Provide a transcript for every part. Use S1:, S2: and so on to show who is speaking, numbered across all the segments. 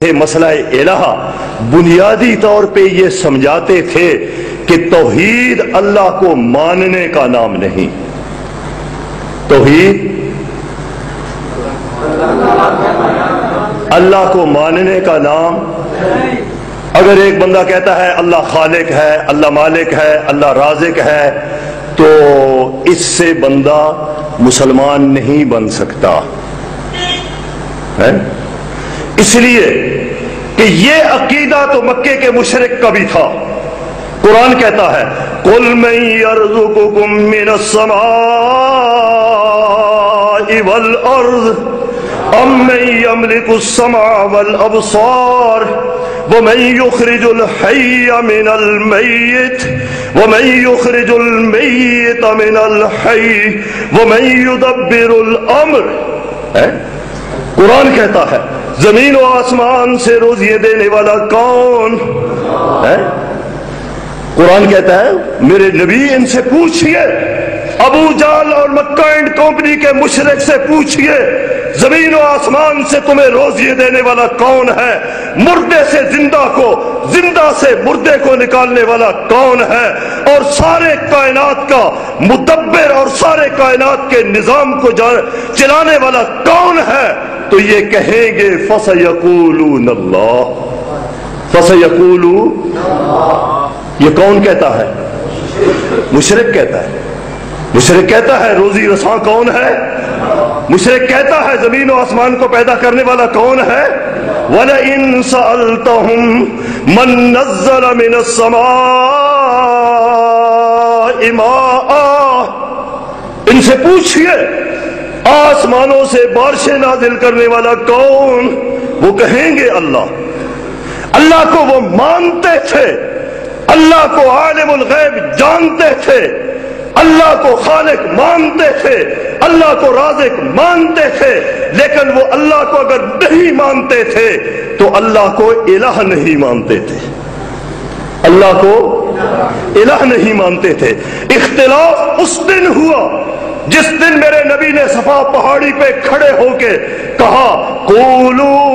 S1: مسئلہ الہ بنیادی طور پہ یہ سمجھاتے تھے کہ توحید اللہ کو ماننے کا نام نہیں. توحید اللہ کو ماننے کا نام. اگر ایک بندہ کہتا ہے اللہ خالق ہے، اللہ مالک ہے، اللہ رازق ہے، تو اس سے بندہ مسلمان نہیں بن سکتا ہے. اس لیے کہ یہ عقیدہ تو مکے کے مشرک کا بھی تھا. قرآن کہتا ہے قُلْ مَن يَرْزُقُكُم مِّنَ السَّمَاءِ وَالْأَرْضِ أَمَّن يَمْلِكُ السَّمْعَ وَالْأَبْصَارَ وَمَن يُخْرِجُ الْحَيَّ مِنَ الْمَيِّتِ وَمَن يُخْرِجُ الْمَيِّتَ مِنَ الْحَيِّ وَمَن يُدَبِّرُ الْأَمْرَ. قرآن کہتا ہے زمین و آسمان سے روزی دینے والا کون ہے؟ قرآن کہتا ہے میرے نبی ان سے پوچھئے، ابو جہل اور مکہ اینڈ کمپنی کے مشرک سے پوچھئے زمین و آسمان سے تمہیں روزی دینے والا کون ہے؟ مردے سے زندہ کو، زندہ سے مردے کو نکالنے والا کون ہے؟ اور سارے کائنات کا مدبر اور سارے کائنات کے نظام کو چلانے والا کون ہے؟ تو یہ کہیں گے فَسَيَقُولُونَ اللَّهُ. فَسَيَقُولُونَ یہ کون کہتا ہے؟ مشرک کہتا ہے. مشرک کہتا ہے روزی رساں کون ہے؟ مشرک کہتا ہے زمین و آسمان کو پیدا کرنے والا کون ہے؟ وَلَئِن سَأَلْتَهُمْ مَن نَزَّلَ مِنَ السَّمَاءِ مَاءً، ان سے پوچھئے آسمانوں سے بارشیں نازل کرنے والا کون؟ وہ کہیں گے اللہ. اللہ کو وہ مانتے تھے، اللہ کو عالم الغیب جانتے تھے، اللہ کو خالق مانتے تھے، اللہ کو رازق مانتے تھے، لیکن وہ اللہ کو اگر نہیں مانتے تھے تو اللہ کو الہ نہیں مانتے تھے. اللہ کو الہ نہیں مانتے تھے. اختلاف اس دن ہوا جس دن میرے نبی نے صفا پہاڑی پہ کھڑے ہو کے کہا قولوا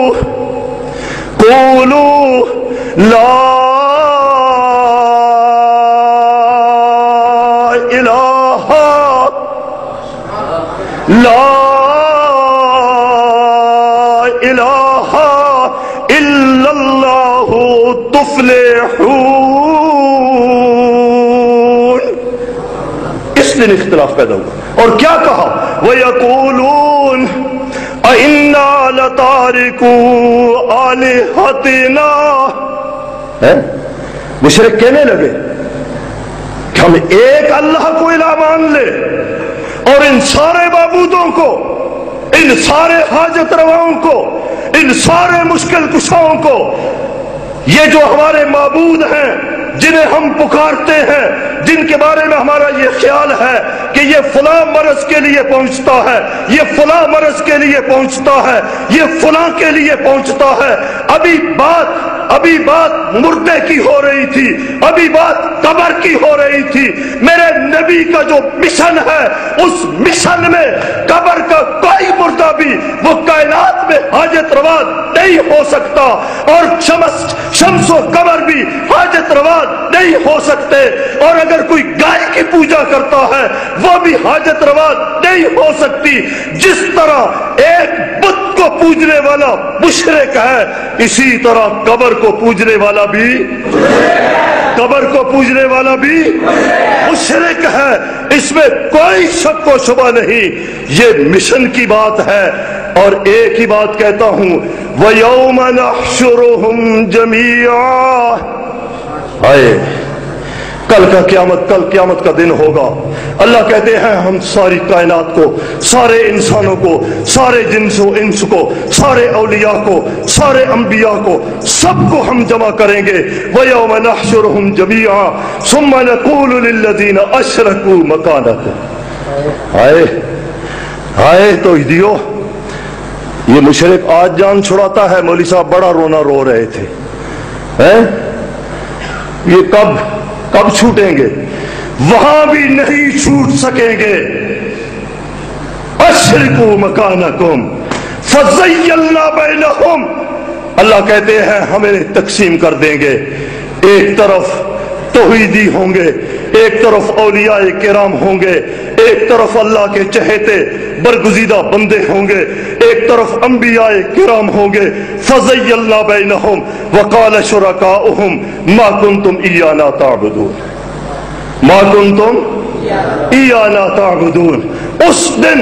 S1: لا الہ الا اللہ تفلحون. اس دن اختلاف پیدا ہوا اور کیا کہا وَيَقُولُونَ أَإِنَّا لَتَارِكُو آلِهَتِنَا. مشرک کہنے لگے کہ ہم ایک اللہ کو الہ مان لے اور ان سارے معبودوں کو، ان سارے حاجت رواؤں کو، ان سارے مشکل کشاؤں کو، یہ جو ہمارے معبود ہیں جنہیں ہم پکارتے ہیں، جن کے بارے میں ہمارا یہ خیال ہے کہ یہ فلاں مرض کے لیے پہنچتا ہے، یہ فلاں مرض کے لیے پہنچتا ہے، یہ فلاں کے لیے پہنچتا ہے. ابھی بات مردے کی ہو رہی تھی، ابھی بات قبر کی ہو رہی تھی. میرے نبی کا جو مشن ہے اس مشن میں قبر کا کوئی مردہ بھی وہ کائنات میں حاجت روا نہیں ہو سکتا، اور شمس و قمر بھی حاجت روا نہیں ہو سکتے. اور اگر کوئی گائے کی پوجا کرتا ہے وہ بھی حاجت روا نہیں ہو سکتی. جس طرح ایک بت کو پوجنے والا مشرک ہے، اسی طرح قبر کو پوجنے والا بھی مشرک ہے. اس میں کوئی شک و شبہ نہیں. یہ مشن کی بات ہے. اور ایک ہی بات کہتا ہوں وَيَوْمَ نَحْشُرُهُمْ جَمِيعًا. کل قیامت کا دن ہوگا. اللہ کہتے ہیں ہم ساری کائنات کو، سارے انسانوں کو، سارے جنس و انس کو، سارے اولیاء کو، سارے انبیاء کو، سب کو ہم جمع کریں گے. وَيَوْمَ نَحْشُرُهُمْ جَمِيعًا ثُمَّ نَقُولُ لِلَّذِينَ أَشْرَكُوا مَكَانَكُمْ. ہائے تو دیو، یہ مشرک آج جان چھڑاتا ہے. مولوی صاحب بڑا رونا رو رہے تھے. یہ کب چھوٹیں گے؟ وہاں بھی نہیں چھوٹ سکیں گے. اشرکوا مکانکم فزیلنا بینہم. اللہ کہتے ہیں ہم انہیں تقسیم کر دیں گے، ایک طرف توحیدی ہوں گے، ایک طرف اولیاء کرام ہوں گے، ایک طرف اللہ کے چہیتے برگزیدہ بندے ہوں گے، ایک طرف انبیاء کرام ہوں گے۔ فَزَيَّلْنَا بَيْنَهُمْ وَقَالَ شُرَكَاؤُهُمْ مَا كُنْتُمْ إِيَّانَا تَعْبُدُونَ مَا كُنْتُمْ إِيَّانَا تَعْبُدُونَ۔ اس دن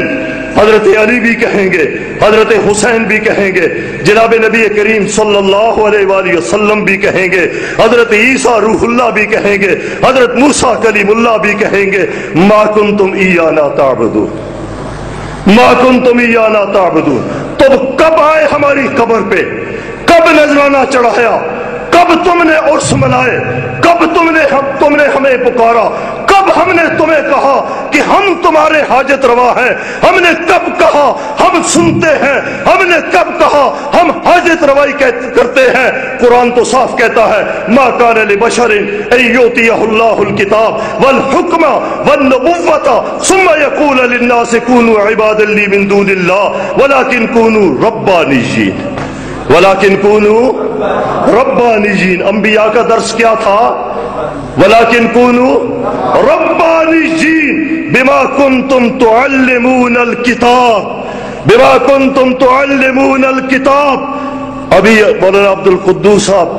S1: حضرت علی بھی کہیں گے، حضرت حسین بھی کہیں گے، جناب نبی کریم صلی اللہ علیہ وآلہ وسلم بھی کہیں گے، حضرت عیسیٰ روح اللہ بھی کہیں گے، حضرت موسیٰ کلیم اللہ بھی کہیں گے ما کنتم ایانا تعبدون ما کنتم ایانا تعبدون۔ تم کب آئے ہماری قبر پہ؟ کب نذرانہ چڑھایا؟ کب تم نے عرس منائے؟ کب تم نے ہمیں پکارا؟ کب ہم نے تمہیں کہا کہ ہم تمہارے حاجت روا ہیں؟ ہم نے کب کہا ہم سنتے ہیں؟ ہم نے کب کہا ہم حاجت روائی کرتے ہیں؟ قرآن تو صاف کہتا ہے ما کان لبشر ان یؤتیہ اللہ الکتاب والحکم والنبوۃ ثم یقول للناس کونوا عبادا لی من دون اللہ ولکن کونوا ربانیین ولیکن کونوا ربانیین۔ انبیاء کا درس کیا تھا؟ ولیکن کونوا ربانیین بما کنتم تعلمون الکتاب بما کنتم تعلمون الکتاب۔ ابھی مولانا عبد القدوس صاحب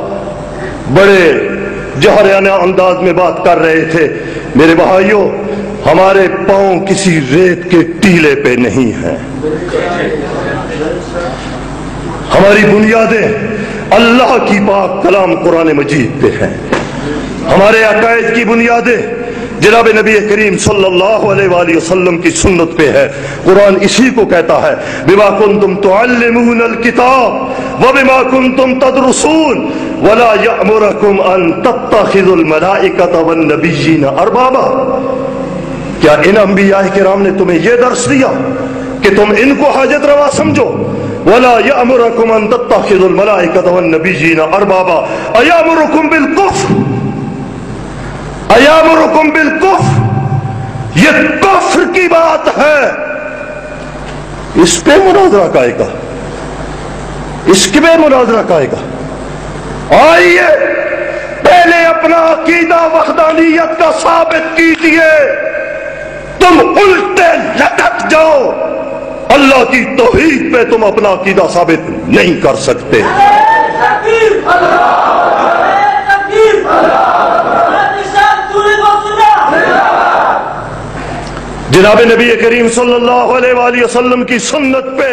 S1: بڑے جوہرانہ انداز میں بات کر رہے تھے۔ میرے بھائیوں، ہمارے پاؤں کسی ریت کے ٹیلے پہ نہیں ہیں، ہماری بنیادیں اللہ کی پاک کلام قرآن مجید پہ ہیں، ہمارے عقائد کی بنیادیں جناب نبی کریم صلی اللہ علیہ وآلہ وسلم کی سنت پہ ہے۔ قرآن اسی کو کہتا ہے بما کنتم تعلمون الکتاب وبما کنتم تدرسون ولا یأمرکم ان تتخذوا الملائکۃ والنبیین اربابا۔ کیا ان انبیاء کرام نے تمہیں یہ درس دیا کہ تم ان کو حاجت روا سمجھو؟ ولا یأمرکم ان تتخذوا الملائکۃ والنبیین اربابا ایامرکم بالکفر ایامرکم بالکفر۔ یہ کفر کی بات ہے، اس پہ مناظرہ کائے گا، اس پہ مناظرہ کائے گا۔ آئیے پہلے اپنا عقیدہ وحدانیت کا ثابت کیجئے، تم الٹے لٹک جاؤ، اللہ کی توحید پہ تم اپنا عقیدہ ثابت نہیں کر سکتے۔ جناب نبی کریم صلی اللہ علیہ وآلہ وسلم کی سنت پہ